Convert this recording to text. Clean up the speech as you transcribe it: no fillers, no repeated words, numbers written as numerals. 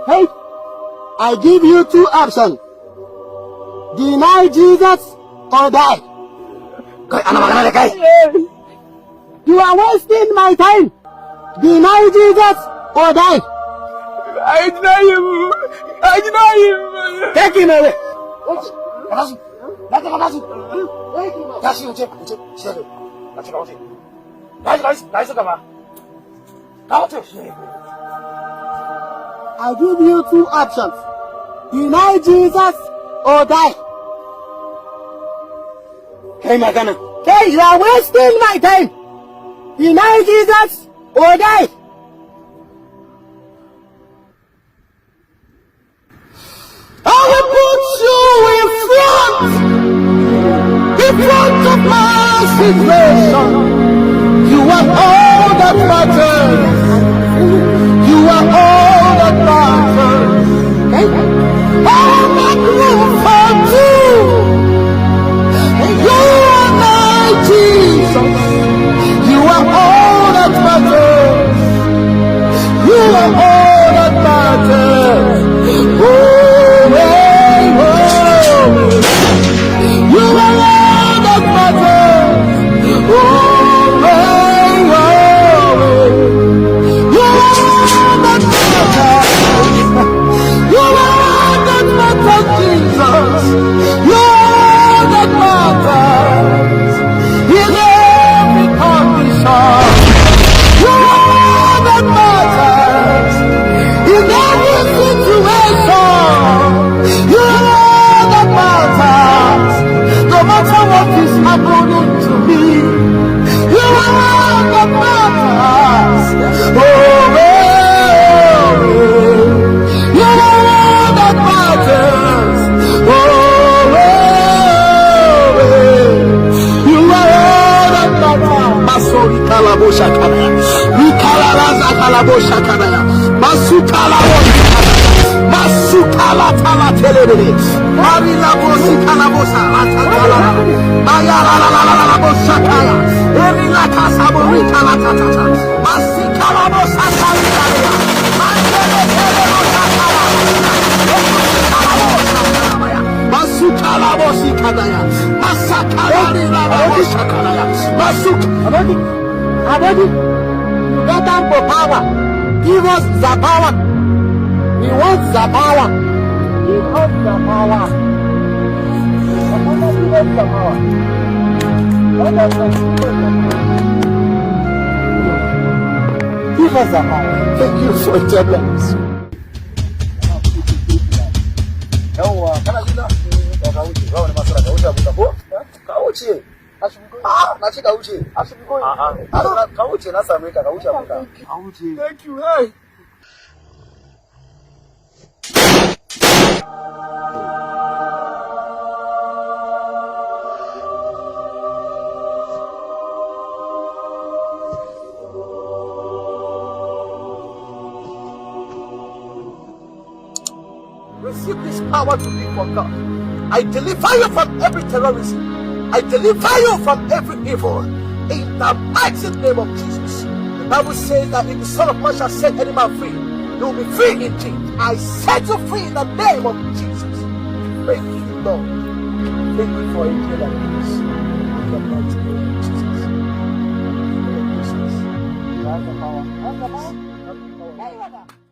Hey, I give you two options. Deny Jesus or die. You are wasting my time. Deny Jesus or die. I deny him. I deny him. Take him away. I give you two options. Deny Jesus or die. Hey, Magana. Hey, you are wasting my time. Deny Jesus or die. I will put you in front of my situation. You are all that matters. You are all that matters. I'll make room for two. You are my Jesus. You are all that matters. You are all that matters. Oh, hey, oh. You are all that matters. Oh, hey, oh. You are all that matters. You are all that matters, Jesus. You are all that matters. In every condition. You are all that matters. In every situation. You are all that matters. No matter what is happening to me. You are all that matters. Oh, you are all that matters. Oh, you are all that matters. Masori kalabosha kanaya. Mikalalaza kalabosha kanaya. Masukalabosha kanaya. Masukala tala telele. Marila bosi kalabosa. Atatala. Ayala la la la la bosha kaya. Erila kasabori kalatata. Masikalabosa kalaya. Mandele tele bosha kaya. Masukalabosi kanaya. Masakalari la bosha kanaya. Abone, get down for power. Give us the power. We want the power. Give us the power. Give us the power. Give us the power. Thank you for your blessings. Thank you. Hey. Receive this power to live for God. I deliver you from every terrorism. I deliver you from every evil. In the mighty name of Jesus. The Bible says that if the Son of Man shall set any man free, he will be free indeed. I set you free in the name of Jesus. Thank you, Lord. Thank you for a day like this. In the mighty name of Jesus. Thank you, Jesus. You have the power. You have the power. You have the power.